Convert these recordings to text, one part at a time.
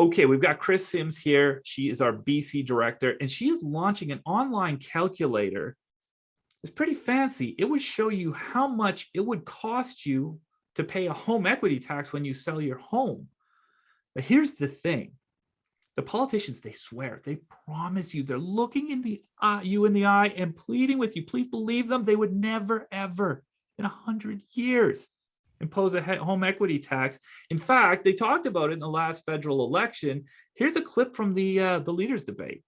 Okay, we've got Kris Sims here. She is our BC director, and she is launching an online calculator. It's pretty fancy. It would show you how much it would cost you to pay a home equity tax when you sell your home. But here's the thing. The politicians, they swear, they promise you, they're looking you in the eye and pleading with you. Please believe them. They would never, ever in 100 years impose a home equity tax. In fact, they talked about it in the last federal election. Here's a clip from the leaders' debate.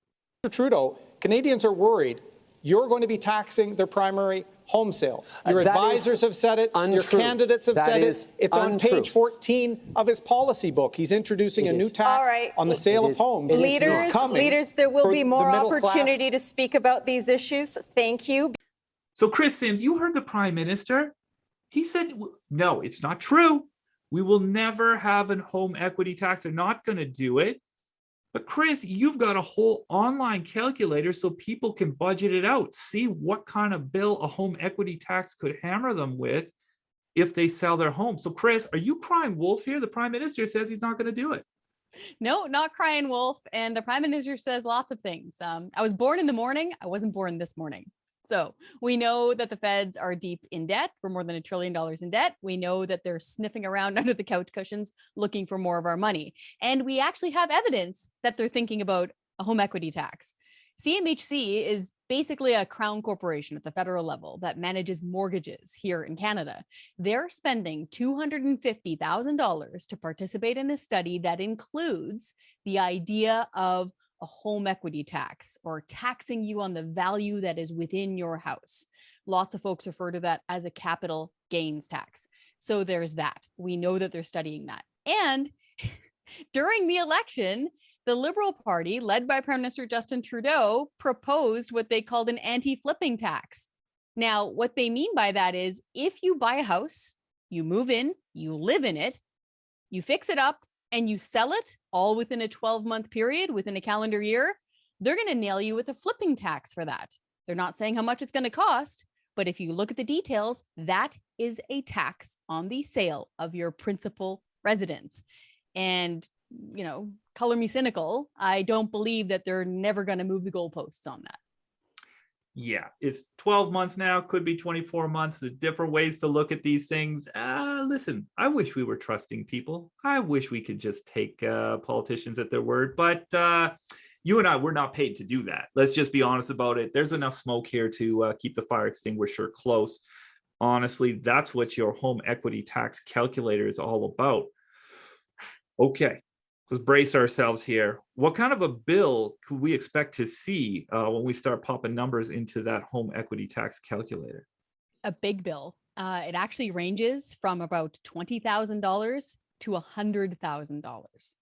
Mr. Trudeau, Canadians are worried you're going to be taxing their primary home sale. Your advisors have said it. Untrue. Your candidates have said it. It's on page 14 of his policy book. He's introducing a new tax on the sale of homes. Leaders, there will be more opportunity to speak about these issues. Thank you. So, Kris Sims, you heard the Prime Minister. He said, no, it's not true. We will never have a home equity tax. They're not going to do it. But Kris, you've got a whole online calculator so people can budget it out, see what kind of bill a home equity tax could hammer them with if they sell their home. So Kris, are you crying wolf here? The Prime Minister says he's not going to do it. No, not crying wolf. And the Prime Minister says lots of things. I was born in the morning. I wasn't born this morning. So we know that the feds are deep in debt. We're more than $1 trillion in debt. We know that they're sniffing around under the couch cushions looking for more of our money. And we actually have evidence that they're thinking about a home equity tax. CMHC is basically a crown corporation at the federal level that manages mortgages here in Canada. They're spending $250,000 to participate in a study that includes the idea of a home equity tax, or taxing you on the value that is within your house. Lots of folks refer to that as a capital gains tax. So there's that. We know that they're studying that. And during the election, the Liberal Party, led by Prime Minister Justin Trudeau, proposed what they called an anti-flipping tax. Now, what they mean by that is if you buy a house, you move in, you live in it, you fix it up, and you sell it all within a 12-month period, within a calendar year, they're going to nail you with a flipping tax for that. They're not saying how much it's going to cost, but if you look at the details, that is a tax on the sale of your principal residence. And, you know, color me cynical, I don't believe that they're never going to move the goalposts on that. Yeah, it's 12 months now, could be 24 months. There's different ways to look at these things. Listen, I wish we were trusting people. I wish we could just take politicians at their word. But you and I, we're not paid to do that. Let's just be honest about it. There's enough smoke here to keep the fire extinguisher close. Honestly, that's what your home equity tax calculator is all about. Okay. Let's brace ourselves here. What kind of a bill could we expect to see when we start popping numbers into that home equity tax calculator? A big bill. It actually ranges from about $20,000 to $100,000.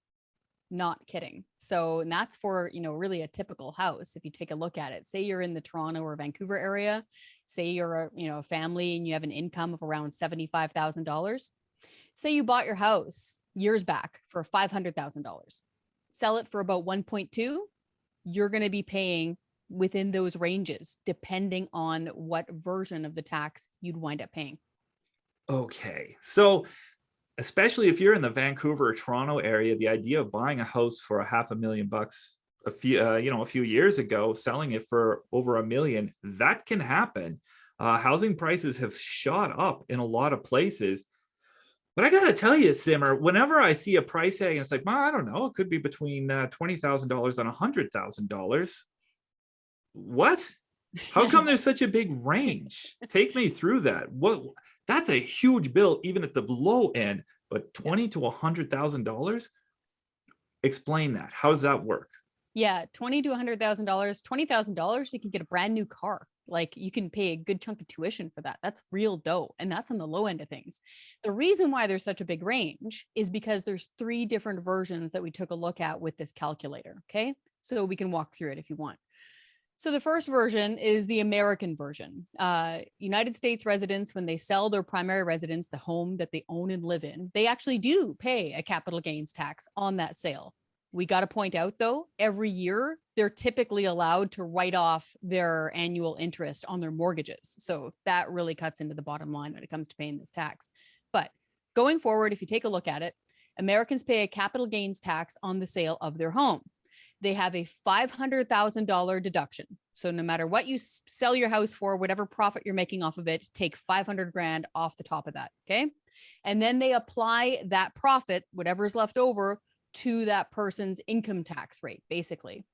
Not kidding. So, and that's for, you know, really a typical house. If you take a look at it, say you're in the Toronto or Vancouver area, say you're a family and you have an income of around $75,000. Say you bought your house years back for $500,000, sell it for about 1.2, you're going to be paying within those ranges, depending on what version of the tax you'd wind up paying. Okay. So especially if you're in the Vancouver or Toronto area, the idea of buying a house for $500,000 a few years ago, selling it for over $1 million, that can happen. Housing prices have shot up in a lot of places. But I got to tell you, Simmer, whenever I see a price tag, it's like, well, I don't know, it could be between $20,000 and $100,000. What? How come there's such a big range? Take me through that. That's a huge bill, even at the low end, but $20,000 to $100,000? Explain that. How does that work? Yeah, $20,000 to $100,000, $20,000, you can get a brand new car. Like you can pay a good chunk of tuition for that. That's real dough. And that's on the low end of things. The reason why there's such a big range is because there's 3 different versions that we took a look at with this calculator. Okay. So we can walk through it if you want. So the first version is the American version. United States residents, when they sell their primary residence, the home that they own and live in, they actually do pay a capital gains tax on that sale. We got to point out, though, every year, they're typically allowed to write off their annual interest on their mortgages. So that really cuts into the bottom line when it comes to paying this tax. But going forward, if you take a look at it, Americans pay a capital gains tax on the sale of their home. They have a $500,000 deduction. So no matter what you sell your house for, whatever profit you're making off of it, take 500 grand off the top of that. Okay. And then they apply that profit, whatever is left over, to that person's income tax rate, basically.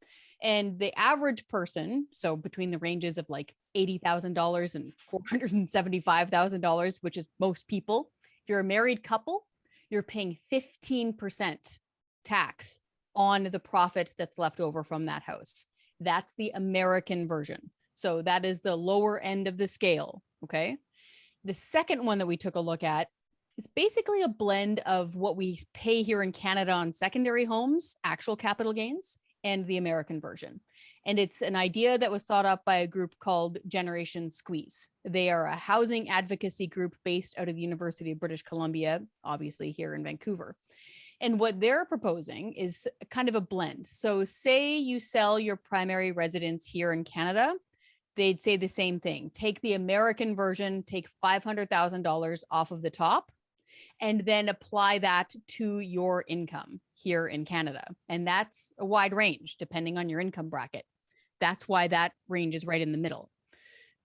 And the average person, so between the ranges of like $80,000 and $475,000, which is most people, if you're a married couple, you're paying 15% tax on the profit that's left over from that house. That's the American version. So that is the lower end of the scale. Okay. The second one that we took a look at is basically a blend of what we pay here in Canada on secondary homes, actual capital gains, and the American version. And it's an idea that was thought up by a group called Generation Squeeze. They are a housing advocacy group based out of the University of British Columbia, obviously here in Vancouver. And what they're proposing is kind of a blend. So say you sell your primary residence here in Canada, they'd say the same thing. Take the American version, take $500,000 off of the top, and then apply that to your income here in Canada. And that's a wide range depending on your income bracket. That's why that range is right in the middle.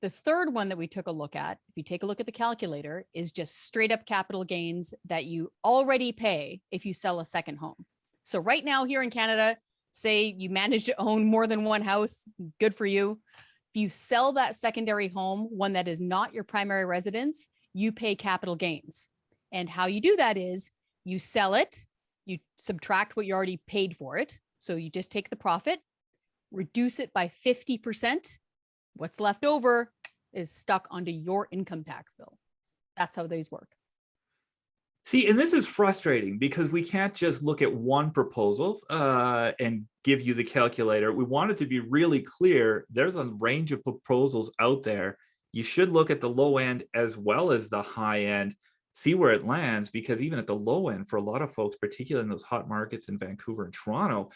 The third one that we took a look at, if you take a look at the calculator, is just straight up capital gains that you already pay if you sell a second home. So right now here in Canada, say you manage to own more than one house, good for you. If you sell that secondary home, one that is not your primary residence, you pay capital gains. And how you do that is you sell it, you subtract what you already paid for it. So you just take the profit, reduce it by 50%. What's left over is stuck onto your income tax bill. That's how these work. See, and this is frustrating because we can't just look at one proposal and give you the calculator. We want it to be really clear. There's a range of proposals out there. You should look at the low end as well as the high end, see where it lands, because even at the low end, for a lot of folks, particularly in those hot markets in Vancouver and Toronto,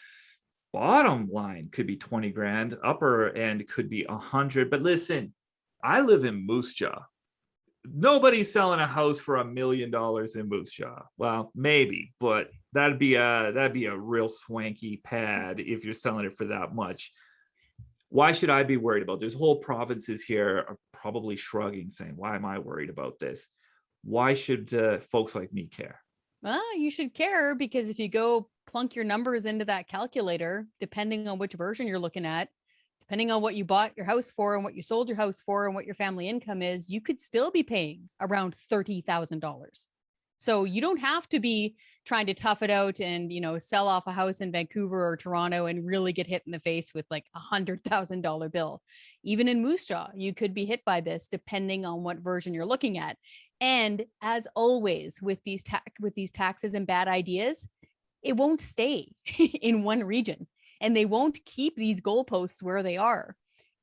bottom line could be 20 grand, upper end could be 100. But listen, I live in Moose Jaw. Nobody's selling a house for $1 million in Moose Jaw. Well, maybe, but that'd be a real swanky pad if you're selling it for that much. Why should I be worried about? There's whole provinces here are probably shrugging, saying, why am I worried about this? Why should folks like me care? Well, you should care because if you go plunk your numbers into that calculator, depending on which version you're looking at, depending on what you bought your house for and what you sold your house for and what your family income is, you could still be paying around $30,000. So you don't have to be trying to tough it out and, sell off a house in Vancouver or Toronto and really get hit in the face with like $100,000 bill. Even in Moose Jaw, you could be hit by this depending on what version you're looking at. And as always, with these taxes and bad ideas, it won't stay in one region, and they won't keep these goalposts where they are.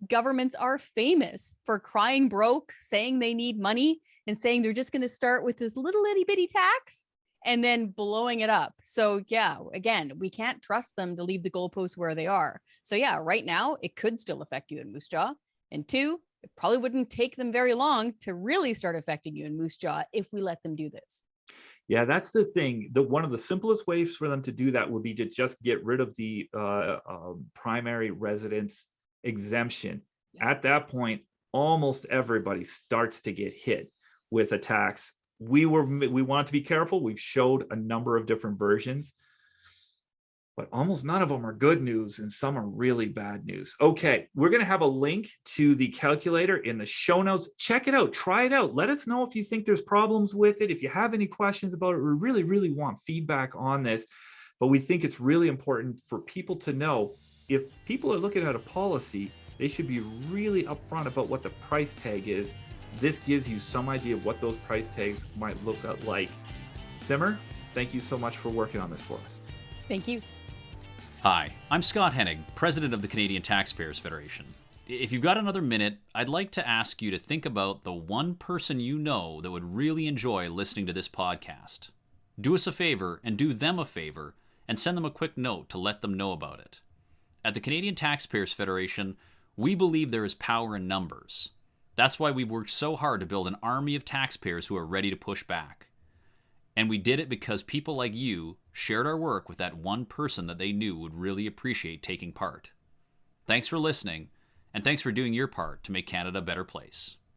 Governments are famous for crying broke, saying they need money, and saying they're just going to start with this little itty bitty tax and then blowing it up. So yeah, again, we can't trust them to leave the goalposts where they are. So yeah, right now it could still affect you in Moose Jaw. And two, it probably wouldn't take them very long to really start affecting you in Moose Jaw if we let them do this. Yeah, that's the thing. One of the simplest ways for them to do that would be to just get rid of the primary residence exemption. Yeah. At that point, almost everybody starts to get hit with a tax. We want to be careful. We've showed a number of different versions, but almost none of them are good news and some are really bad news. Okay, we're going to have a link to the calculator in the show notes. Check it out. Try it out. Let us know if you think there's problems with it. If you have any questions about it, we really, really want feedback on this. But we think it's really important for people to know if people are looking at a policy, they should be really upfront about what the price tag is. This gives you some idea of what those price tags might look like. Simmer, thank you so much for working on this for us. Thank you. Hi, I'm Scott Hennig, President of the Canadian Taxpayers Federation. If you've got another minute, I'd like to ask you to think about the one person you know that would really enjoy listening to this podcast. Do us a favor and do them a favor and send them a quick note to let them know about it. At the Canadian Taxpayers Federation, we believe there is power in numbers. That's why we've worked so hard to build an army of taxpayers who are ready to push back. And we did it because people like you shared our work with that one person that they knew would really appreciate taking part. Thanks for listening, and thanks for doing your part to make Canada a better place.